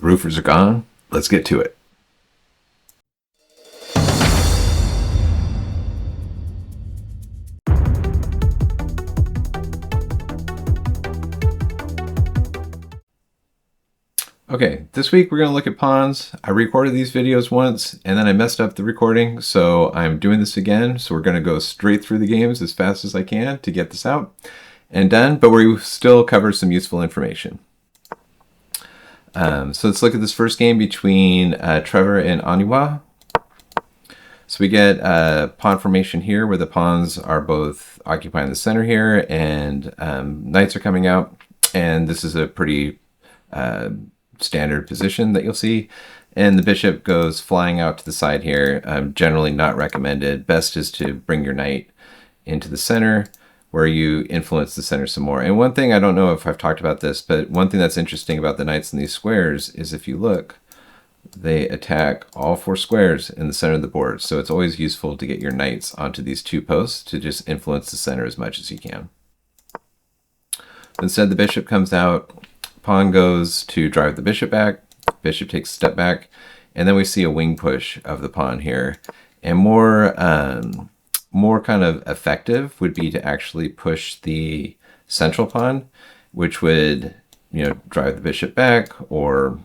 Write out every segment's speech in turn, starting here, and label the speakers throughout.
Speaker 1: Roofers are gone. Let's get to it. Okay, this week we're going to look at pawns. I recorded these videos once and then I messed up the recording, so I'm doing this again. So we're going to go straight through the games as fast as I can to get this out and done, but we still cover some useful information. So let's look at this first game between Trevor and Ahniwa. So we get pawn formation here where the pawns are both occupying the center here and knights are coming out. And this is a pretty standard position that you'll see. And the bishop goes flying out to the side here. Generally not recommended. Best is to bring your knight into the center where you influence the center some more. And one thing, I don't know if I've talked about this, but one thing that's interesting about the knights in these squares is if you look, they attack all four squares in the center of the board. So it's always useful to get your knights onto these two posts to just influence the center as much as you can. Instead, the bishop comes out, pawn goes to drive the bishop back, bishop takes a step back, and then we see a wing push of the pawn here. And more kind of effective would be to actually push the central pawn, which would, drive the bishop back, or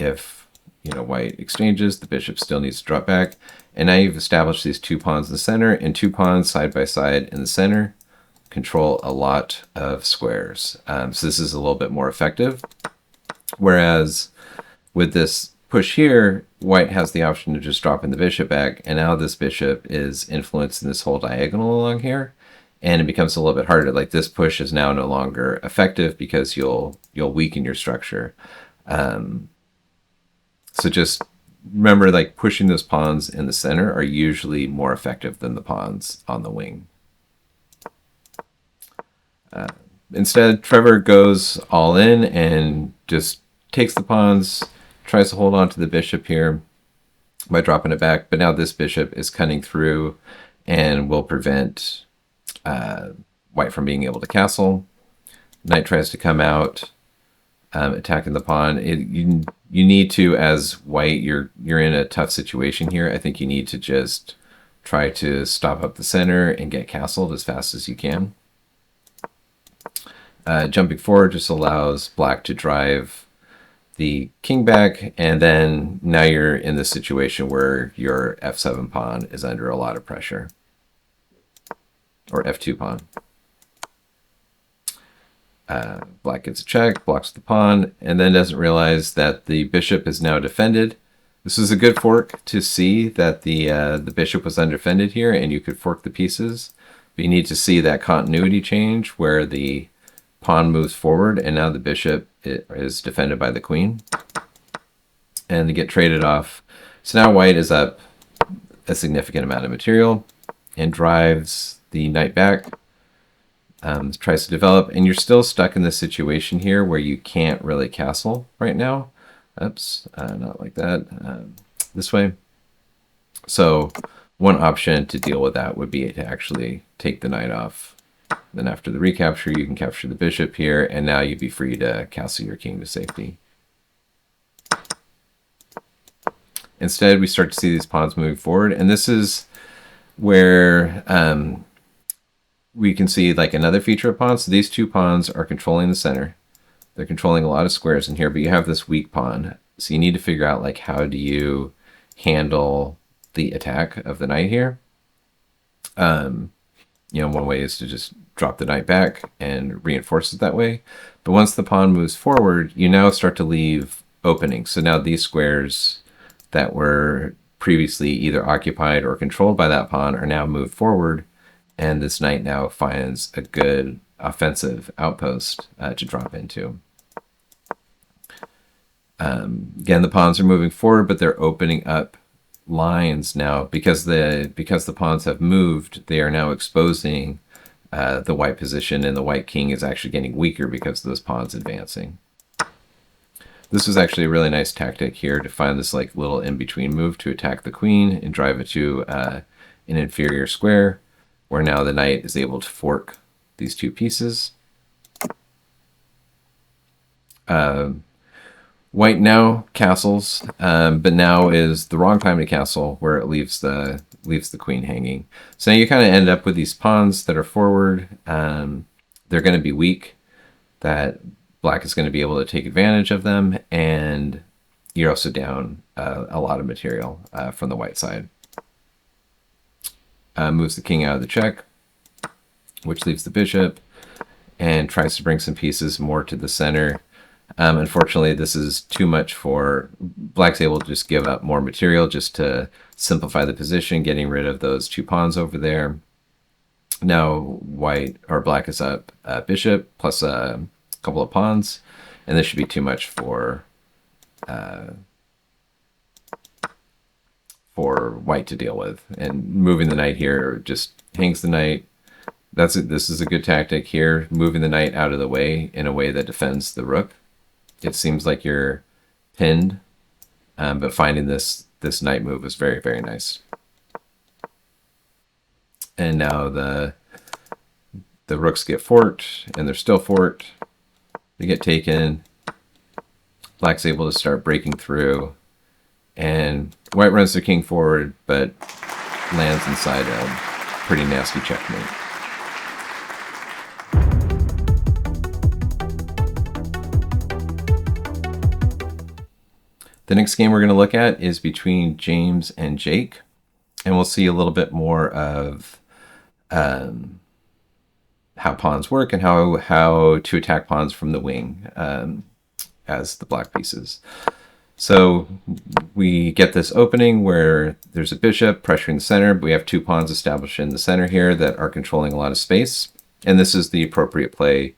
Speaker 1: if white exchanges, the bishop still needs to drop back. And now you've established these two pawns in the center, and two pawns side by side in the center control a lot of squares. So this is a little bit more effective. Whereas with this push here, white has the option to just drop in the bishop back, and now this bishop is influencing this whole diagonal along here, and it becomes a little bit harder. Like this push is now no longer effective because you'll weaken your structure. So just remember, like, pushing those pawns in the center are usually more effective than the pawns on the wing. Instead, Trevor goes all in and just takes the pawns, tries to hold on to the bishop here by dropping it back. But now this bishop is cutting through and will prevent white from being able to castle. Knight tries to come out, attacking the pawn. You need to, as white, you're in a tough situation here. I think you need to just try to stop up the center and get castled as fast as you can. Jumping forward just allows black to drive the king back, and then now you're in the situation where your f7 pawn is under a lot of pressure, or f2 pawn. Black gets a check, blocks the pawn, and then doesn't realize that the bishop is now defended. This is a good fork to see that the bishop was undefended here, and you could fork the pieces. But you need to see that continuity change where the pawn moves forward, and now the bishop is defended by the queen, and they get traded off. So now white is up a significant amount of material and drives the knight back. Tries to develop, and you're still stuck in this situation here where you can't really castle right now. Oops, not like that. This way. So one option to deal with that would be to actually take the knight off. Then after the recapture, you can capture the bishop here, and now you'd be free to castle your king to safety. Instead, we start to see these pawns moving forward, and this is where we can see like another feature of pawns. So these two pawns are controlling the center. They're controlling a lot of squares in here, but you have this weak pawn. So you need to figure out, like, how do you handle the attack of the knight here? One way is to just drop the knight back and reinforce it that way. But once the pawn moves forward, you now start to leave openings. So now these squares that were previously either occupied or controlled by that pawn are now moved forward, and this knight now finds a good offensive outpost to drop into. Again, the pawns are moving forward, but they're opening up lines now because the pawns have moved. They are now exposing the white position, and the white king is actually getting weaker because of those pawns advancing. This is actually a really nice tactic here to find this like little in-between move to attack the queen and drive it to an inferior square, where now the knight is able to fork these two pieces. White now castles, but now is the wrong time to castle, where it leaves the queen hanging. So now you kind of end up with these pawns that are forward. They're going to be weak. That black is going to be able to take advantage of them, and you're also down a lot of material from the white side. Moves the king out of the check, which leaves the bishop, and tries to bring some pieces more to the center. Unfortunately, this is too much for black's able to just give up more material just to simplify the position, getting rid of those 2 pawns over there. Now white or black is up bishop plus a couple of pawns, and this should be too much for white to deal with. And moving the knight here just hangs the knight. This is a good tactic here, moving the knight out of the way in a way that defends the rook. It seems like you're pinned, but finding this knight move is very, very nice. And now the rooks get forked, and they're still forked. They get taken. Black's able to start breaking through, and white runs their king forward, but lands inside a pretty nasty checkmate. The next game we're going to look at is between James and Jake, and we'll see a little bit more of how pawns work and how to attack pawns from the wing as the black pieces. So we get this opening where there's a bishop pressuring the center, but we have 2 pawns established in the center here that are controlling a lot of space, and this is the appropriate play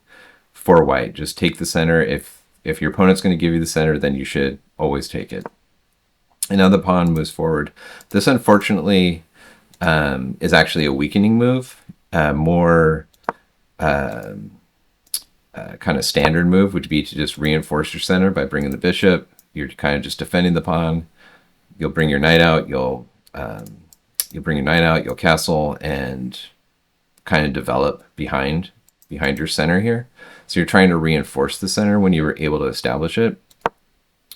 Speaker 1: for white. Just take the center. If your opponent's going to give you the center, then you should always take it. And now the pawn moves forward. This, unfortunately, is actually a weakening move. More kind of standard move would be to just reinforce your center by bringing the bishop. You're kind of just defending the pawn. You'll bring your knight out. You'll castle and kind of develop behind your center here. So you're trying to reinforce the center when you were able to establish it.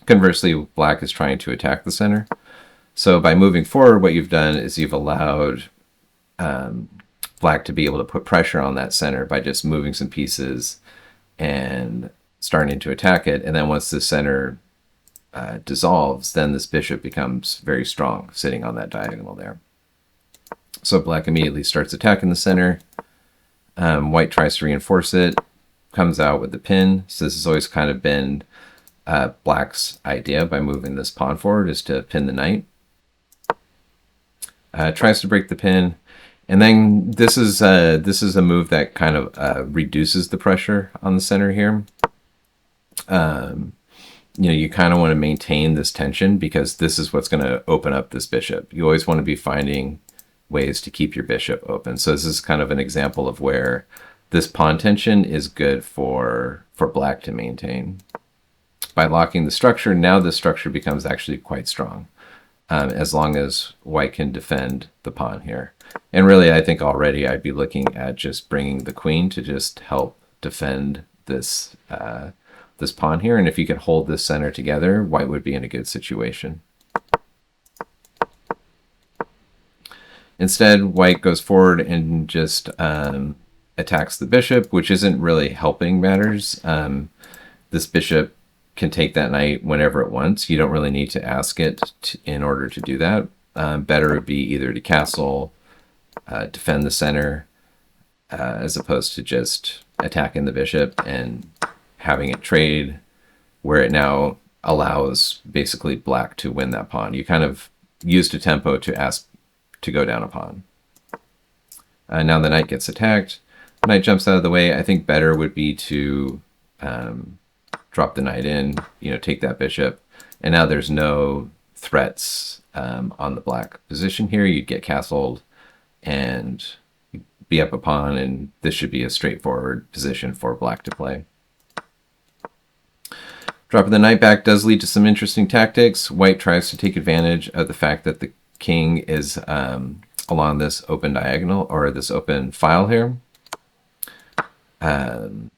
Speaker 1: Conversely, black is trying to attack the center. So by moving forward, what you've done is you've allowed black to be able to put pressure on that center by just moving some pieces and starting to attack it. And then once the center dissolves, then this bishop becomes very strong sitting on that diagonal there. So black immediately starts attacking the center. White tries to reinforce it, comes out with the pin. So this has always kind of been black's idea by moving this pawn forward, is to pin the knight. Tries to break the pin, and then this is a move that kind of reduces the pressure on the center here. You kind of want to maintain this tension because this is what's going to open up this bishop. You always want to be finding ways to keep your bishop open. So this is kind of an example of where this pawn tension is good for black to maintain. By locking the structure, now the structure becomes actually quite strong, as long as white can defend the pawn here. And really, I think already I'd be looking at just bringing the queen to just help defend this this pawn here. And if you could hold this center together, white would be in a good situation. Instead, white goes forward and just attacks the bishop, which isn't really helping matters. This bishop can take that knight whenever it wants. You don't really need to ask it in order to do that. Better would be either to castle, defend the center, as opposed to just attacking the bishop and having it trade, where it now allows basically black to win that pawn. You kind of used a tempo to ask to go down a pawn. Now the knight gets attacked. Knight jumps out of the way. I think better would be to drop the knight in, take that bishop, and now there's no threats on the black position here. You'd get castled and be up a pawn, and this should be a straightforward position for black to play. Dropping the knight back does lead to some interesting tactics. White tries to take advantage of the fact that the king is along this open diagonal, or this open file here. But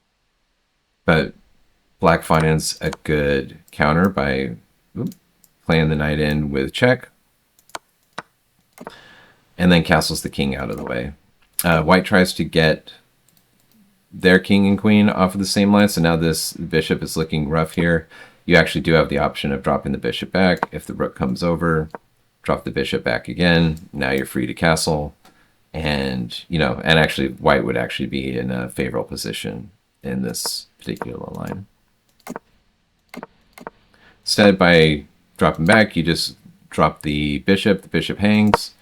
Speaker 1: Black finds a good counter by playing the knight in with check, and then castles the king out of the way. White tries to get their king and queen off of the same line, so now this bishop is looking rough here. You actually do have the option of dropping the bishop back. If the rook comes over, drop the bishop back again. Now you're free to castle. And, and actually white would actually be in a favorable position in this particular line. Instead, by dropping back, you just drop the bishop hangs.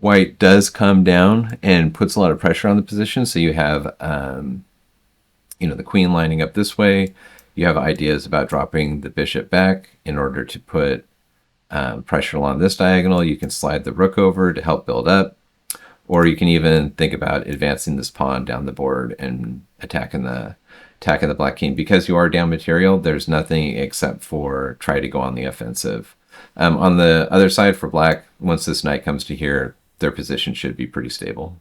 Speaker 1: White does come down and puts a lot of pressure on the position, so you have, the queen lining up this way. You have ideas about dropping the bishop back in order to put pressure along this diagonal. You can slide the rook over to help build up, or you can even think about advancing this pawn down the board and attacking the black king. Because you are down material, there's nothing except for try to go on the offensive. On the other side for black, once this knight comes to here, their position should be pretty stable.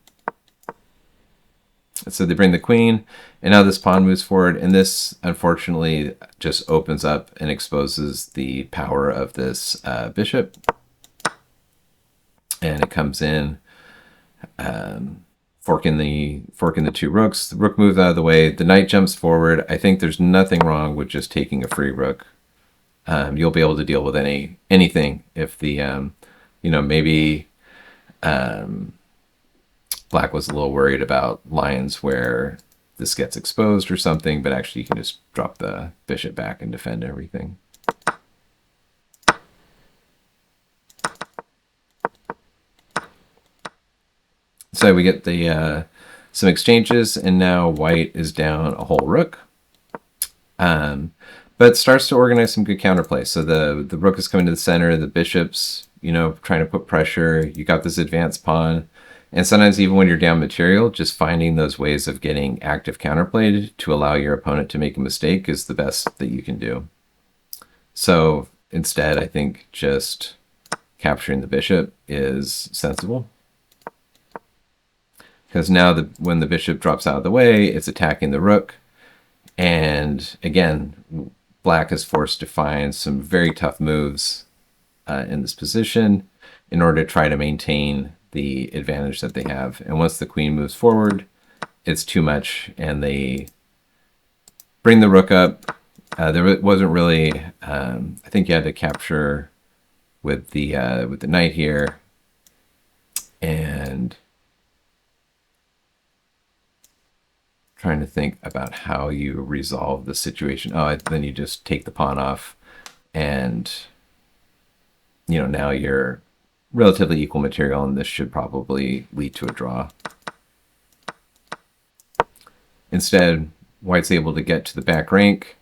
Speaker 1: So they bring the queen, and now this pawn moves forward, and this unfortunately just opens up and exposes the power of this bishop. And it comes in, forking the two rooks. The rook moves out of the way. The knight jumps forward. I think there's nothing wrong with just taking a free rook. You'll be able to deal with anything if the maybe black was a little worried about lines where this gets exposed or something, but actually you can just drop the bishop back and defend everything. So we get the some exchanges, and now white is down a whole rook. But starts to organize some good counterplay. So the rook is coming to the center, the bishop's, trying to put pressure. You got this advanced pawn. And sometimes even when you're down material, just finding those ways of getting active counterplay to allow your opponent to make a mistake is the best that you can do. So instead, I think just capturing the bishop is sensible. Because now when the bishop drops out of the way, it's attacking the rook. And again, black is forced to find some very tough moves in this position in order to try to maintain the advantage that they have. And once the queen moves forward, it's too much, and they bring the rook up. There wasn't really, I think you had to capture with the knight here, and trying to think about how you resolve the situation. Oh, then you just take the pawn off, and now you're relatively equal material, and this should probably lead to a draw. Instead, white's able to get to the back rank,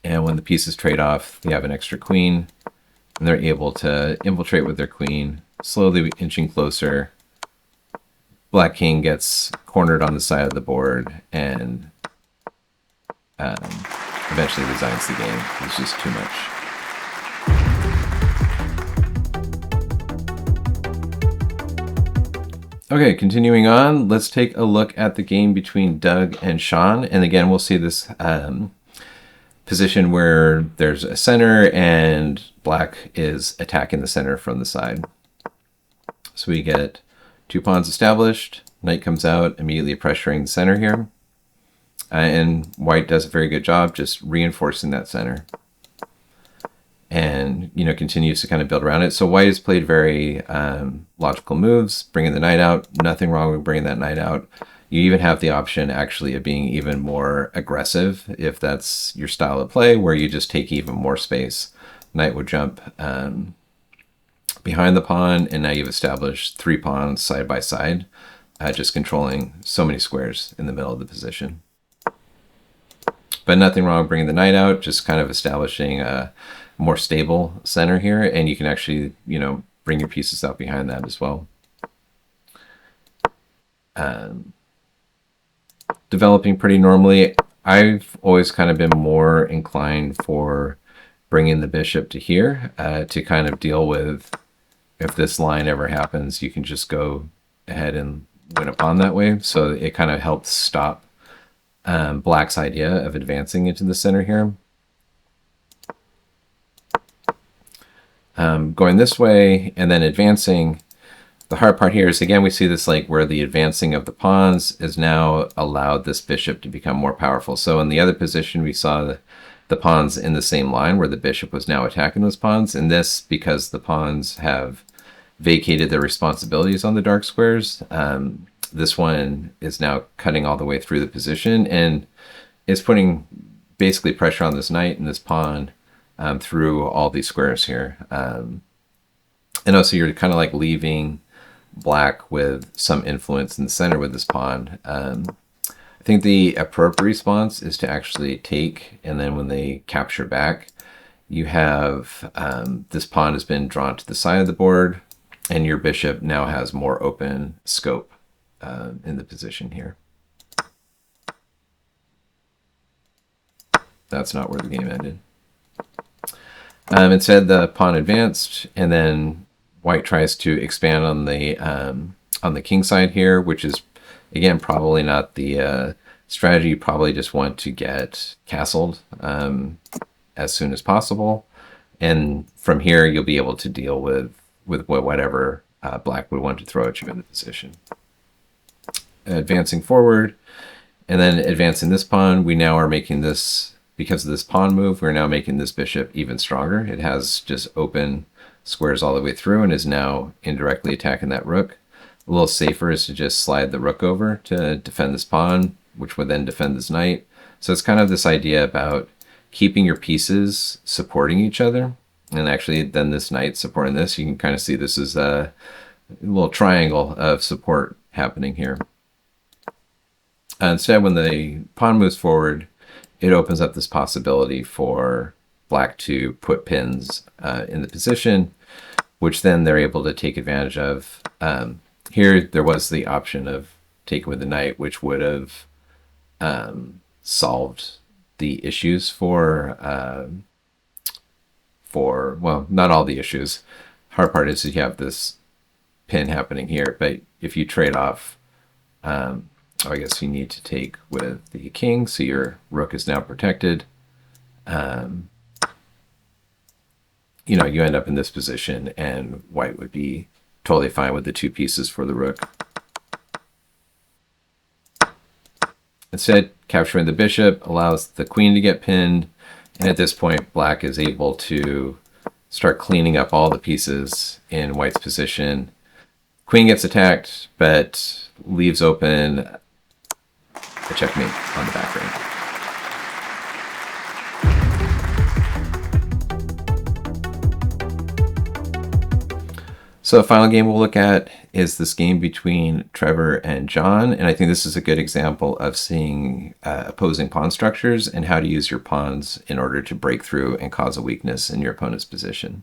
Speaker 1: and when the pieces trade off, they have an extra queen, and they're able to infiltrate with their queen, slowly inching closer. Black king gets cornered on the side of the board and eventually resigns the game. It's just too much. Okay, continuing on, let's take a look at the game between Doug and Sean. And again, we'll see this position where there's a center and black is attacking the center from the side. So we get two pawns established, knight comes out, immediately pressuring the center here. And white does a very good job just reinforcing that center. And, continues to kind of build around it. So white has played very logical moves, bringing the knight out. Nothing wrong with bringing that knight out. You even have the option, actually, of being even more aggressive, if that's your style of play, where you just take even more space. Knight would jump behind the pawn, and now you've established three pawns side by side, just controlling so many squares in the middle of the position. But nothing wrong with bringing the knight out, just kind of establishing a more stable center here, and you can actually, bring your pieces out behind that as well. Developing pretty normally. I've always kind of been more inclined for bringing the bishop to here to kind of deal with, if this line ever happens, you can just go ahead and win a pawn that way. So it kind of helps stop black's idea of advancing into the center here. Going this way and then advancing. The hard part here is, again, we see this like where the advancing of the pawns is now allowed this bishop to become more powerful. So in the other position, we saw the pawns in the same line where the bishop was now attacking those pawns. In this, because the pawns have vacated their responsibilities on the dark squares, this one is now cutting all the way through the position and is putting basically pressure on this knight and this pawn through all these squares here. And also you're kind of like leaving black with some influence in the center with this pawn. I think the appropriate response is to actually take, and then when they capture back, you have this pawn has been drawn to the side of the board, and your bishop now has more open scope in the position here. That's not where the game ended. Instead, the pawn advanced, and then white tries to expand on the king side here, which is, again, probably not the strategy. You probably just want to get castled as soon as possible, and from here you'll be able to deal with whatever black would want to throw at you in the position. Advancing forward, and then advancing this pawn, we now are making this, because of this pawn move, we're now making this bishop even stronger. It has just open squares all the way through and is now indirectly attacking that rook. A little safer is to just slide the rook over to defend this pawn, which would then defend this knight. So it's kind of this idea about keeping your pieces supporting each other. And actually then this knight supporting this, you can kind of see this is a little triangle of support happening here. Instead, when the pawn moves forward, it opens up this possibility for black to put pins in the position, which then they're able to take advantage of. Here, there was the option of taking with the knight, which would have solved the issues for, well, not all the issues. Hard part is you have this pin happening here, but if you trade off, I guess you need to take with the king, so your rook is now protected. You know, you end up in this position, and white would be totally fine with the two pieces for the rook. Instead, capturing the bishop allows the queen to get pinned, and at this point, black is able to start cleaning up all the pieces in white's position. Queen gets attacked, but leaves open a checkmate on the back rank. So the final game we'll look at is this game between Trevor and John, and I think this is a good example of seeing opposing pawn structures and how to use your pawns in order to break through and cause a weakness in your opponent's position.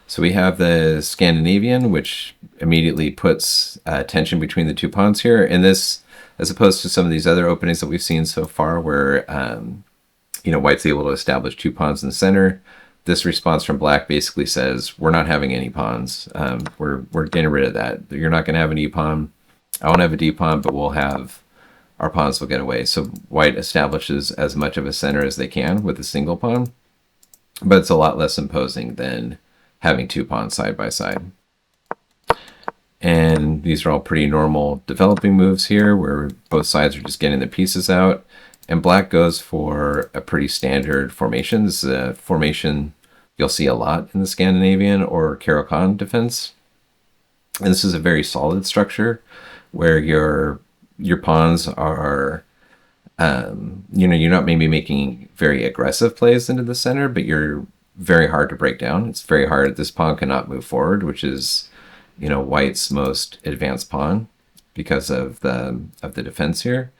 Speaker 1: So we have the Scandinavian, which immediately puts tension between the two pawns here, and this, as opposed to some of these other openings that we've seen so far where you know, white's able to establish two pawns in the center, this response from black basically says, we're not having any pawns. We're getting rid of that. You're not going to have an E pawn. I won't have a D pawn, but we'll have, our pawns will get away. So white establishes as much of a center as they can with a single pawn, but it's a lot less imposing than having two pawns side by side. And these are all pretty normal developing moves here where both sides are just getting their pieces out. And black goes for a pretty standard formation. This is a formation you'll see a lot in the Scandinavian or Caro-Kann defense. And this is a very solid structure where your pawns are, you know, you're not maybe making very aggressive plays into the center, but you're very hard to break down. It's very hard. This pawn cannot move forward, which is, you know, white's most advanced pawn because of the defense here.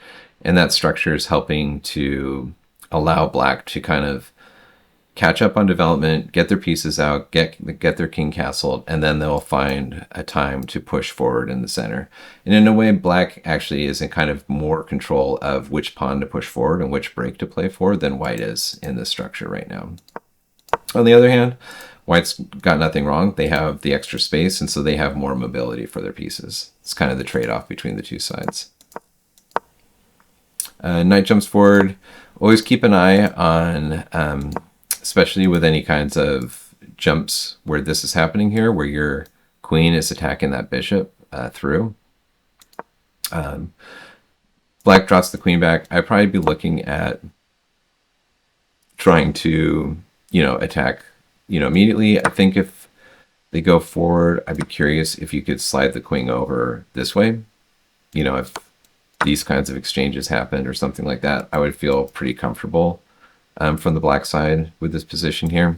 Speaker 1: And that structure is helping to allow black to kind of catch up on development, get their pieces out, get their king castled, and then they'll find a time to push forward in the center. And in a way, black actually is in kind of more control of which pawn to push forward and which break to play for than white is in this structure right now. On the other hand, white's got nothing wrong. They have the extra space, and so they have more mobility for their pieces. It's kind of the trade-off between the two sides. Knight jumps forward. Always keep an eye on, especially with any kinds of jumps where this is happening here, where your queen is attacking that bishop through. Black drops the queen back. I'd probably be looking at trying to, attack, immediately. I think if they go forward, I'd be curious if you could slide the queen over this way. If these kinds of exchanges happened or something like that, I would feel pretty comfortable from the black side with this position here.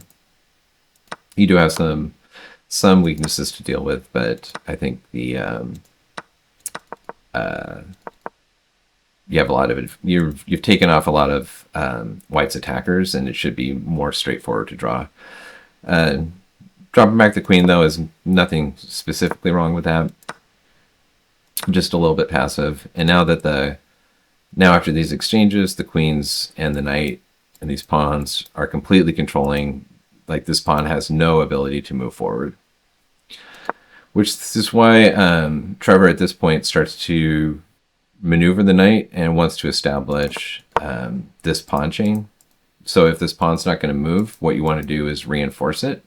Speaker 1: You do have some weaknesses to deal with, but I think the you have a lot of you've taken off a lot of white's attackers, and it should be more straightforward to draw. Dropping back the queen, though, is nothing specifically wrong with that. Just a little bit passive. And now after these exchanges, the queens and the knight and these pawns are completely controlling. Like, this pawn has no ability to move forward, which is why Trevor at this point starts to maneuver the knight and wants to establish this pawn chain. So if this pawn's not going to move, what you want to do is reinforce it.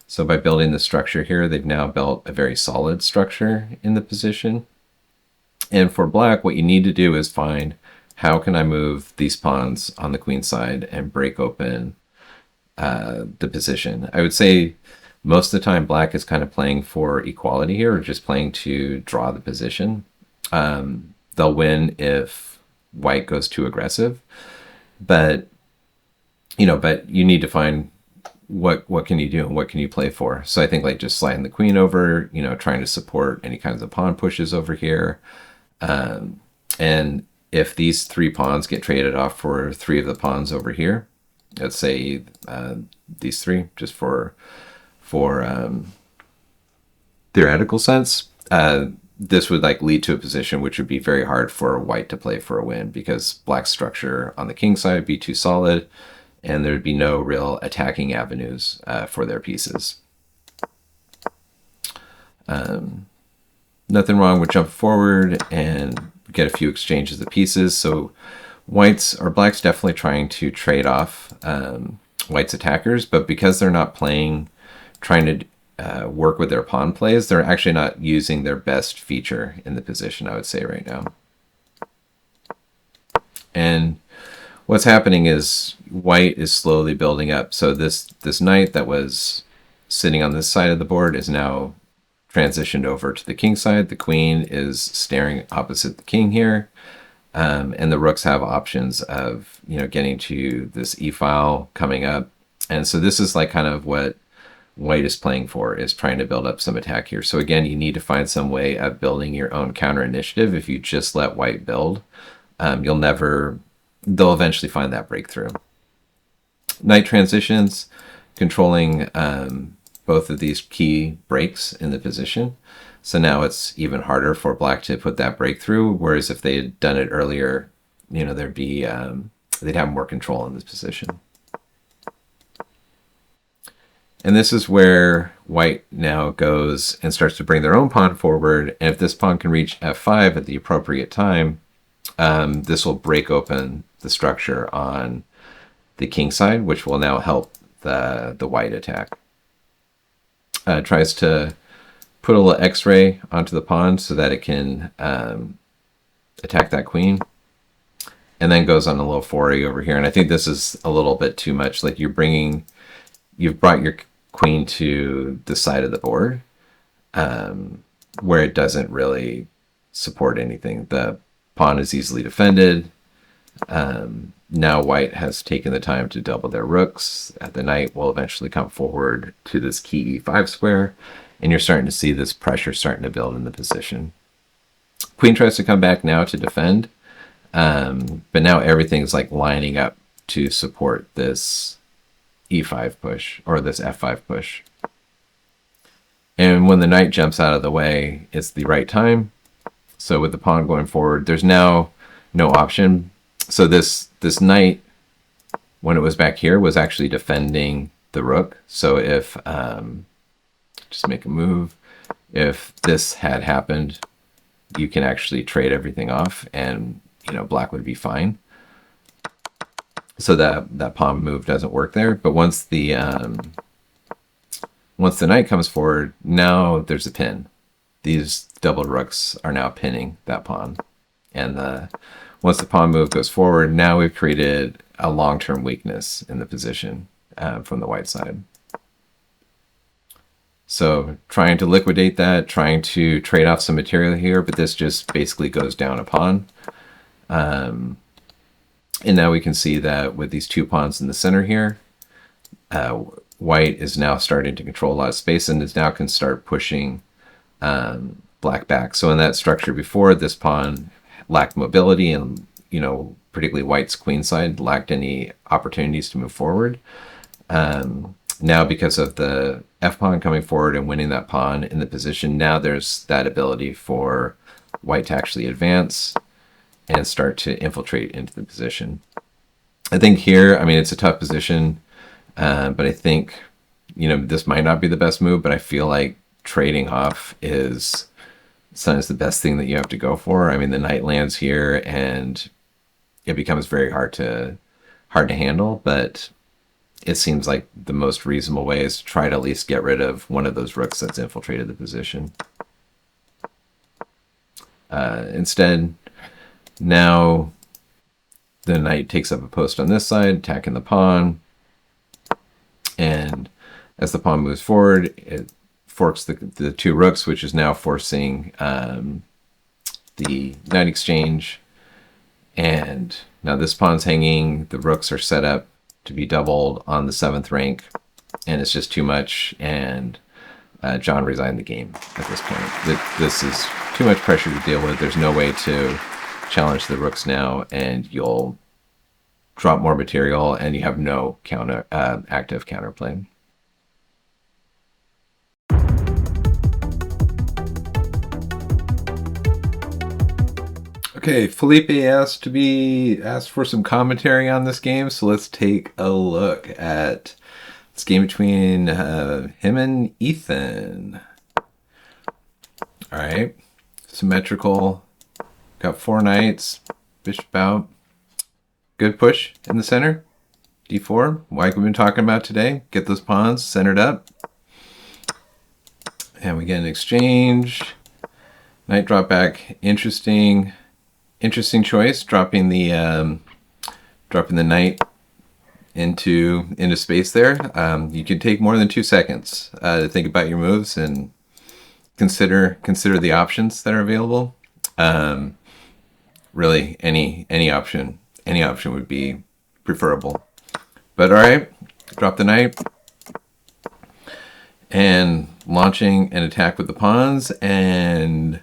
Speaker 1: So by building the structure here, they've now built a very solid structure in the position. And for black, what you need to do is find, how can I move these pawns on the queen side and break open the position? I would say most of the time black is kind of playing for equality here, or just playing to draw the position. They'll win if white goes too aggressive, but you need to find what can you do and what can you play for. So I think like just sliding the queen over, trying to support any kinds of pawn pushes over here. And if these three pawns get traded off for three of the pawns over here, let's say these three, just for theoretical sense, this would lead to a position which would be very hard for white to play for a win, because black's structure on the king side would be too solid, and there would be no real attacking avenues for their pieces. Nothing wrong with jumping forward and get a few exchanges of pieces. So black's definitely trying to trade off white's attackers, but because they're not trying to work with their pawn plays, they're actually not using their best feature in the position, I would say, right now. And what's happening is white is slowly building up. So this knight that was sitting on this side of the board is now transitioned over to the king side. The queen is staring opposite the king here, and the rooks have options of getting to this e-file coming up. And so this is kind of what white is playing for, is trying to build up some attack here. So again, you need to find some way of building your own counter initiative. If you just let white build, they'll eventually find that breakthrough. Knight transitions, controlling both of these key breaks in the position. So now it's even harder for black to put that breakthrough, whereas if they had done it earlier, they'd have more control in this position. And this is where white now goes and starts to bring their own pawn forward. And if this pawn can reach f5 at the appropriate time, this will break open the structure on the king side, which will now help the white attack. Tries to put a little x-ray onto the pawn so that it can attack that queen, and then goes on a little foray over here. And I think this is a little bit too much. Like, you've brought your queen to the side of the board where it doesn't really support anything. The pawn is easily defended. Now white has taken the time to double their rooks. The knight will eventually come forward to this key e5 square, and you're starting to see this pressure starting to build in the position. Queen tries to come back now to defend, but now everything's lining up to support this e5 push, or this f5 push. And when the knight jumps out of the way, it's the right time. So with the pawn going forward, there's now no option. So this knight, when it was back here, was actually defending the rook. So if, just make a move, if this had happened, you can actually trade everything off, and black would be fine. So that pawn move doesn't work there. But once the knight comes forward, now there's a pin. These doubled rooks are now pinning that pawn, and once the pawn move goes forward, now we've created a long-term weakness in the position from the white side. So trying to liquidate that, trying to trade off some material here, but this just basically goes down a pawn. And now we can see that with these two pawns in the center here, white is now starting to control a lot of space and is now can start pushing black back. So in that structure before, this pawn lacked mobility, and particularly white's queenside lacked any opportunities to move forward. Now because of the f-pawn coming forward and winning that pawn in the position, now there's that ability for white to actually advance and start to infiltrate into the position. I think here, I mean, it's a tough position, but I think, this might not be the best move, but I feel like trading off is sometimes the best thing that you have to go for. I mean, the knight lands here and it becomes very hard to handle, but it seems like the most reasonable way is to try to at least get rid of one of those rooks that's infiltrated the position. Instead, now the knight takes up a post on this side, attacking the pawn, and as the pawn moves forward, it forks the two rooks, which is now forcing the knight exchange. And now this pawn's hanging, the rooks are set up to be doubled on the 7th rank, and it's just too much, and John resigned the game at this point. This is too much pressure to deal with. There's no way to challenge the rooks now, and you'll drop more material, and you have no active counterplay. Okay, Felipe asked for some commentary on this game, so let's take a look at this game between him and Ethan. All right, symmetrical, got 4 knights, bishop out, good push in the center, d4, like we've been talking about today. Get those pawns centered up, and we get an exchange, knight drop back, interesting choice, dropping the knight into space there. You can take more than 2 seconds to think about your moves and consider the options that are available. Really, any option would be preferable. But all right, drop the knight and launching an attack with the pawns, and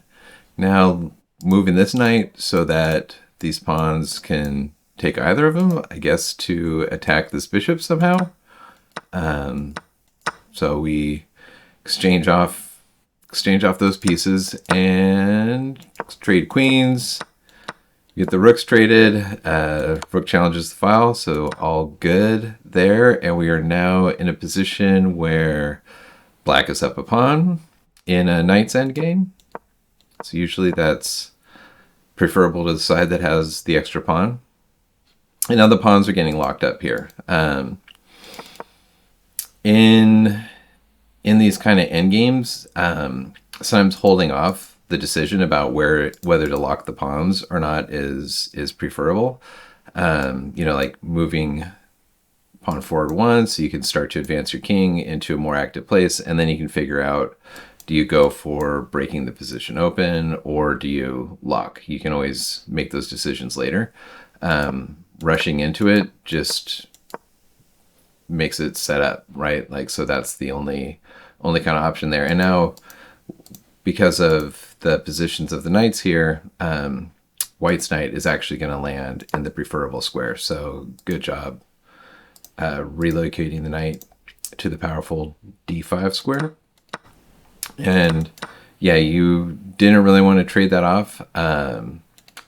Speaker 1: now moving this knight so that these pawns can take either of them, I guess, to attack this bishop somehow. So we exchange off those pieces and trade queens. Get the rooks traded. Rook challenges the file, so all good there. And we are now in a position where black is up a pawn in a knight's endgame. So usually that's preferable to the side that has the extra pawn. And now the pawns are getting locked up here. In these kind of endgames, sometimes holding off the decision about whether to lock the pawns or not is preferable. Like moving pawn forward once, so you can start to advance your king into a more active place, and then you can figure out, do you go for breaking the position open or do you lock? You can always make those decisions later. Rushing into it just makes it set up, right? Like, so that's the only kind of option there. And now, because of the positions of the knights here, white's knight is actually going to land in the preferable square. So good job relocating the knight to the powerful d5 square. And yeah, you didn't really want to trade that off.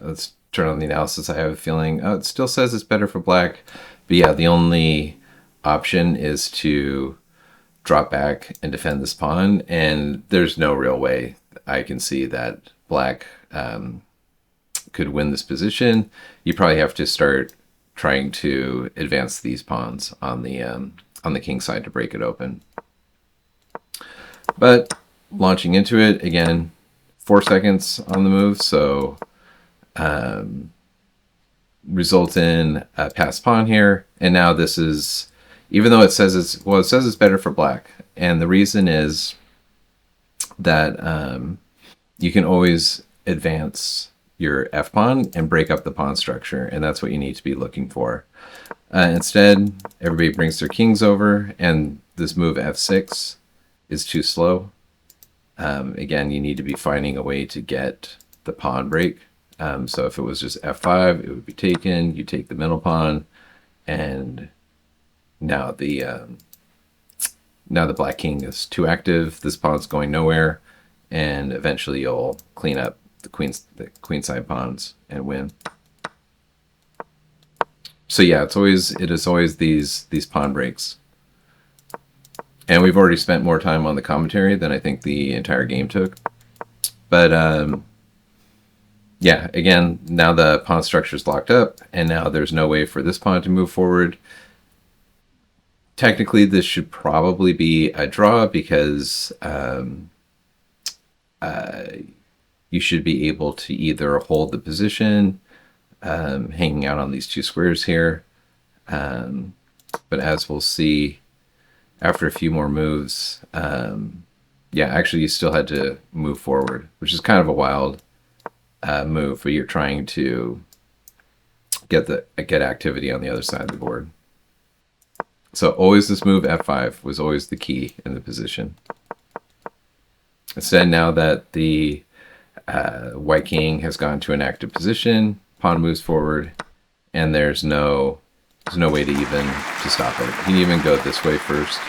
Speaker 1: Let's turn on the analysis. I have a feeling, it still says it's better for black. But yeah, the only option is to drop back and defend this pawn. And there's no real way I can see that black could win this position. You probably have to start trying to advance these pawns on the king side to break it open. But launching into it, again, 4 seconds on the move, so result in a passed pawn here. And now this is, even though it says it's better for black. And the reason is that you can always advance your f-pawn and break up the pawn structure, and that's what you need to be looking for. Instead, everybody brings their kings over, and this move f6 is too slow. Again, you need to be finding a way to get the pawn break. So if it was just f5, it would be taken. You take the middle pawn, and now the black king is too active. This pawn's going nowhere, and eventually you'll clean up the queenside pawns and win. So yeah, it is always these pawn breaks. And we've already spent more time on the commentary than I think the entire game took. But yeah, again, now the pawn structure is locked up, and now there's no way for this pawn to move forward. Technically, this should probably be a draw because you should be able to either hold the position, hanging out on these two squares here. But as we'll see, after a few more moves, yeah, actually you still had to move forward, which is kind of a wild move, but you're trying to get activity on the other side of the board. So always this move f5 was always the key in the position. Instead, now that the white king has gone to an active position, pawn moves forward, and there's no way to stop it. You can even go this way first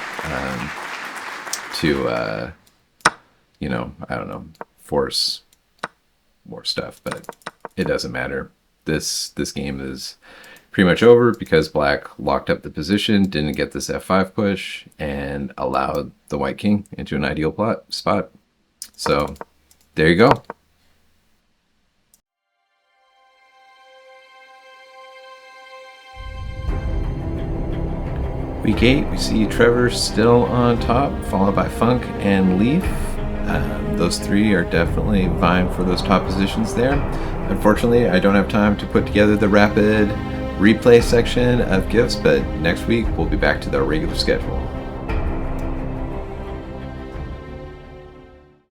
Speaker 1: to I don't know, force more stuff, but it doesn't matter. This game is pretty much over because black locked up the position, didn't get this f5 push, and allowed the white king into an ideal spot. So there you go. Week 8, we see Trevor still on top, followed by Funk and Leaf. Those three are definitely vying for those top positions there. Unfortunately, I don't have time to put together the rapid replay section of gifts, but next week we'll be back to the regular schedule.